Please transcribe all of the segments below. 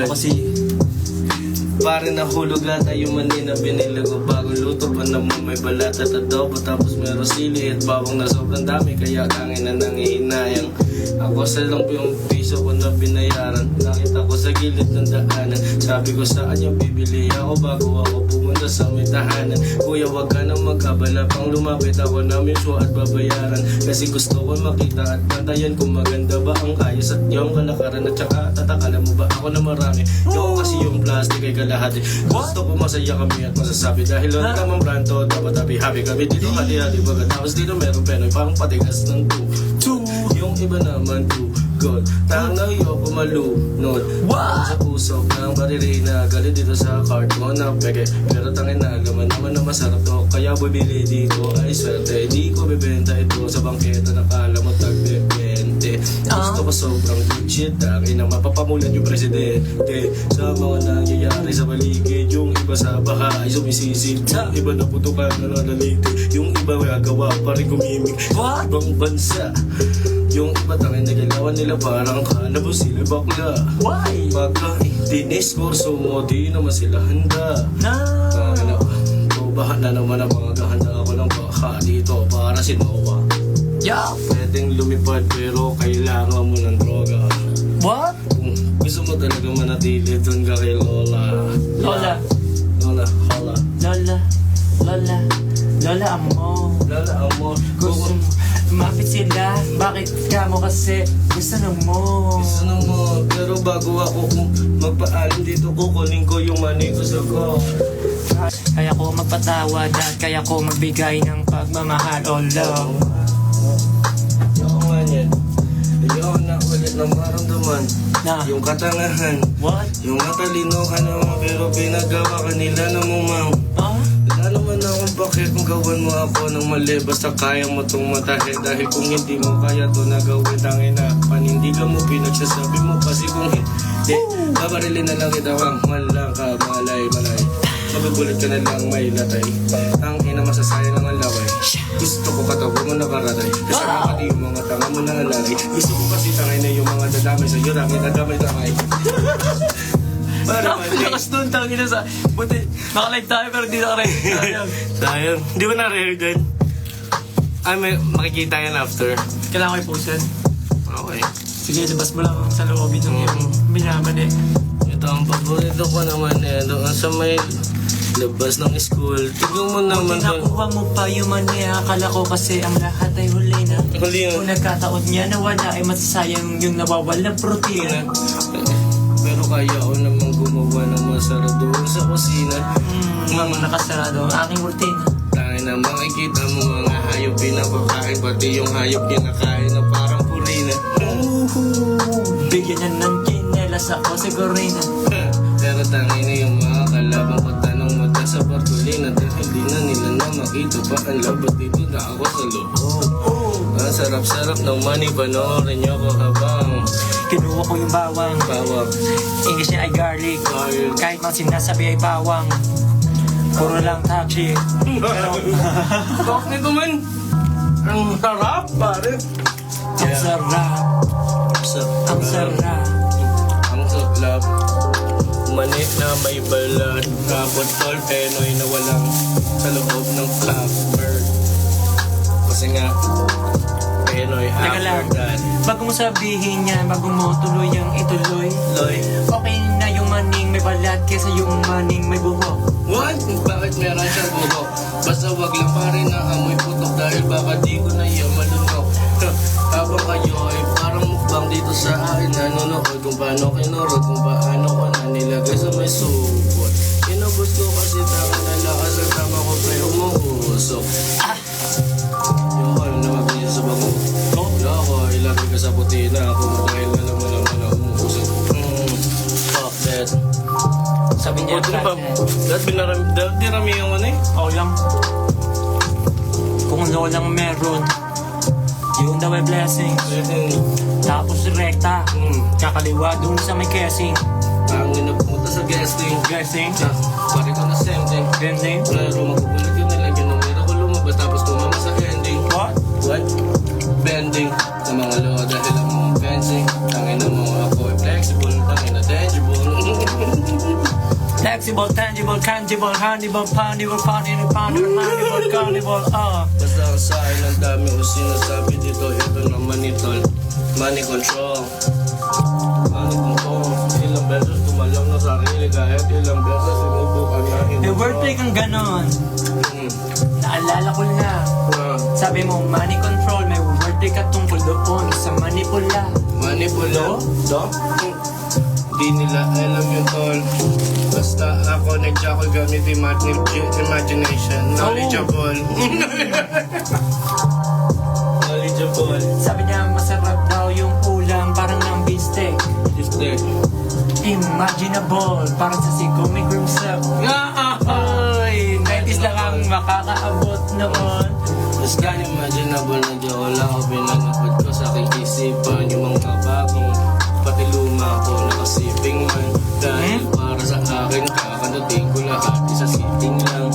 Kasi pare nahulog lahat ay yung manina binilago. Bagong luto pa naman may balat at adobo. Tapos meron sili at bawang na sobrang dami. Kaya kangin na nangihinayang. Ako sa lang yung piso ko na binayaran. Nakita ko sa gilid ng daanan. Sabi ko saan yung bibili ako bago ako pumunta sa may tahanan. Kuya wag ka na magkabala pang lumapit ako na mismo at babayaran. Kasi gusto ko makita at pantayan kung maganda ba ang ayos at yung kalakaran. At saka tatak alam mo ba ako na marami. Yung kasi yung plastic ay kalahati. Gusto ko masaya kami at masasabi. Dahil wala ka mang branto dapat happy kami dito hati-hati. Pagkatapos dito meron penoy parang patigas ng two. Yung iba naman too good. Tanaw yung pumalunod sa puso ng baririna. Galit dito sa card mo na peke. Pero tangin na alaman naman na masarap to. Kaya bumili dito ay swerte. Di ko bibenta ito sa bangketa. Nakala mo tag-20. Gusto ko sobrang good shit. Tangin na mapapamulan yung presidente. Sa mga nangyayari sa paligid. Yung iba sa baka ay sumisisig. Yung iba naputukan na nalalite. Yung iba gagawa pa rin gumimik. Ibang bansa. Yung iba tangin na galawan nila parang kalabo sila bakla. Why? Pagka tinis kurso mo di naman sila handa. Bahan na naman ang mga gahanda ako ng baka dito para si Noah. Pwedeng lumipad pero kailangan mo ng droga. What? Kung gusto mo talaga manatili dun ka kay Lola. Lola. Lola amo. Gusto mo lumapit sila. Bakit ka mo kasi gusto mo? Pero bago ako magpaalam dito kukunin ko yung money ko sa ko. Kaya ko magpatawad at kaya ko magbigay ng pagmamahal. Oh love. Ayoko nga yan. Ayoko na ulit ng maramdaman. Yung katangahan. What? Yung matalino ka naman pero pinagawa ka nila ng mumang. Wala naman akong bakit kung gawan mo ako ng mali. Basta kaya mo itong matahin. Dahil kung hindi mo kaya ito na gawin, tangin na panindigan mo, pinagsasabi mo. Kasi kung hindi, babarilin na lang kita. Walang ka, malay. Magugulit ka na lang may latay. Ang ina masasayang lang ang laway. Gusto ko katawa mo nakaratay. Kasama pati yung mga tanga mo na alalay. Gusto ko kasi tangay na yung mga dadamay sa'yo. Damay. Para Lakas doon, tangin na sa... Buti, nakalive tayo pero di nakarive. Sayang. Hindi ko na-reheard din. Ay, makikita yan after. Kailangan ko i-post yan. Okay. Sige, labas mo lang sa loobin ng iyong minamani. Ito ang paborito ko naman eh. Doon sa may labas ng school. Tignan mo naman doon. Nakuha mo pa yung mani. Akala ko kasi ang lahat ay huli na. Huli na. Kung nagkataon niya na wala ay masasayang yung nawawalang protina. Pero kaya ko naman gumawa ng masarap doon sa kusina. Mamang nakasarado ang aking rutina. Tangin na makikita mo mga hayop pinapakain. Pati yung hayop kinakain na parang purina. Bigyan niya ng kinelas ako sigurina. Pero tangin na yung mga kalabang ko tanong mata sa bartolina. Dahil di na nila na makita pa ang labat dito na ako sa loob. Ang sarap-sarap ng money, panoorin niyo ko habang Kinuha ko yung bawang. English niya ay garlic. Kahit mang sinasabi ay bawang. Puro lang taxi. Pero Bakit nito man? Ang sarap, pare. ang sarap. Ang sarap. Ang sarap. Mani na may balat. Kapot tol, penoy na walang sa loob ng clapper. Kasi nga, penoy Teka lang. after that. Bago mo sabihin niya, bago mo tuloy ang ituloy. Loy. Okay na yung maning may balat kesa yung maning may buhok. What? Bakit meron siyang buhok? Basta wag lang pa rin na amoy putok dahil baka di ko na iya malunok. Habang kayo ay parang mukbang dito sa akin. Nanonood kung paano kinurot, kung paano ko na nilagay sa may supot. Inubos ko kasi tama na lakas ang tama ko pero umuusok. Yung ano na magbigyan sa bango. Wala ako, ilagay ka sa puti na ako. Dahil na naman na umuusok. Fuck that. Sabi niya, Dahil dinarami yung ano eh. okay lang. Kung ano lang meron, yung daw ay blessing. Tapos rekta, kakaliwa dun sa may casing. Ang pumunta sa guesting. Guessing? Pare ko na same thing. Guessing? Pero magugulat yun nilagyan ng mira ko lumabas tapos tumama sa ending. What? Bending sa mga loa dahil ang mga fencing. Tangin na mo ako ay flexible, tangin na tangible. Flexible, tangible, tangible, handable, poundable, poundable, handable, carnival, Basta ang sa akin ang dami ko sinasabi dito. Ito naman ito, money control. Money control. Ilang beses tumalong na sarili kahit ilang beses sinubukan na hindi The birthday kang ganon. Naalala ko na. Sabi mo, money control, may birthday ka tungkol doon sa manipula. Manipula? Do? Di nila alam yung tol. Basta ako nag-jackal gamit imagination. Knowledgeable. Knowledgeable. Sabi niya, masarap daw yung ulam, parang ng beefsteak. Beefsteak. Imaginable, parang sa Sigumi Grim Sap. Ay, 90s lang ang makakaabot noon. Mas imaginable na di wala ako pinanapad ko sa aking isipan. Yung mga bagong pati luma ko nakasiping man. Dahil para sa akin kakanating ko lahat isa sitting lang.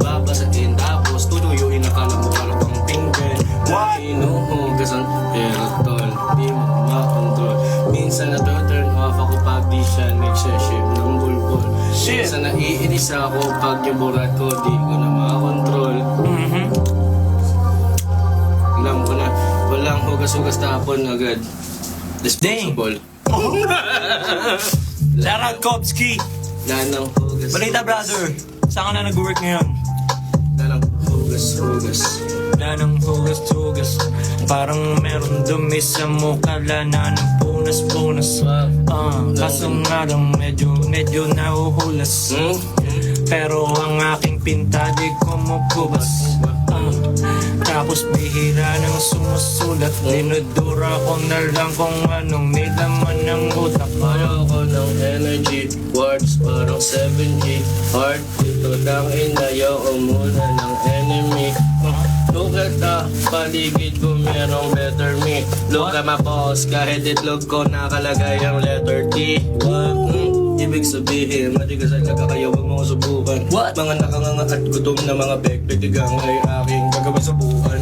Babasahin tapos tutuyuin akala mo para pang pinggan. Inuhugasan pero tol, di mo makontrol. Minsan na turn off ako pag di siya nagsaship ng bulbul. Minsan naiinis ako pag yung burat ko di ko na makontrol. Alam ko na, walang hugas-hugas tapon agad. Disposable. Sarah Kopsky. Lanang hugas. Balita brother, saan ka na nag-work ngayon? Lanang hugas-hugas. Lanang hugas-hugas, parang meron dumi sa mukha, lana ng punas-punas. Kaso nga lang medyo nahuhulas. Pero ang aking pinta di kumukubas. Tapos bihira ng sumusulat, dinudura ko na lang kung anong may laman ng utak. Ayoko ng energy, words parang 7G. Heart, dito lang inayaw muna ng enemy. Look at the paligid ko merong better me. Look at my boss, kahit itlog ko nakalagay ang letter T. Ibig sabihin, matigas talaga kayo wag mo subukan. Mga nakanganga at gutom na mga pekpetigang ay aking gagawin sa buwan.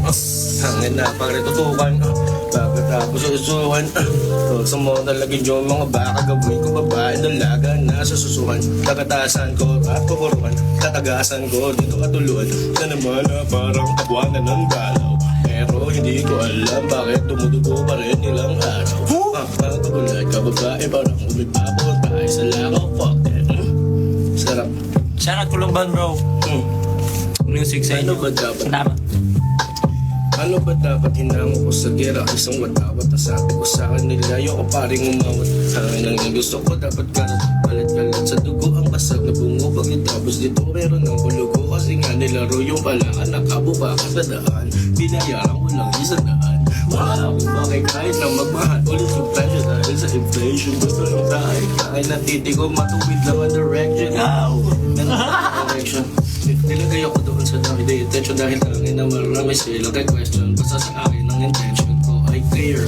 Hangin na pagretutukan, pagkatapos sususuhan. Sa mo nalagin yung mga baka, gawin ko babae dalaga na sa susuhan. Takatasan ko at kukuruan, tatagasan ko dito katuluan. Na naman na parang kabuanan ng galaw. Pero hindi ko alam bakit tumudugo pa rin ilang araw. Pagkagulat ka babae parang umipapot tayo sa lakaw. Fuck that. Sarap. Sarap kulumban bro. Music sa inyo. Ano ba dapat? Tama. Ano ba dapat hinango ko sa gera? Isang watawat na sabi ko sa kanila. Ayoko paring umawat. Hangin ang gusto ko dapat kalat sa dugo. Ang basag na bungo pagkatapos dito meron ng kulugo. Kasi nga nilaro yung palangan. Nakabubakas na daan. Binayaran ko lang 100. Wala akong bakay kahit na magmahal ulit yung presyo dahil sa inflation. Gusto lang tayo kahit natiti ko matuwid lang ang direction. Direction. Nilagay ako doon sa dami attention dahil tangin na marami sila kay question. Basta sa akin ang intention ko ay clear.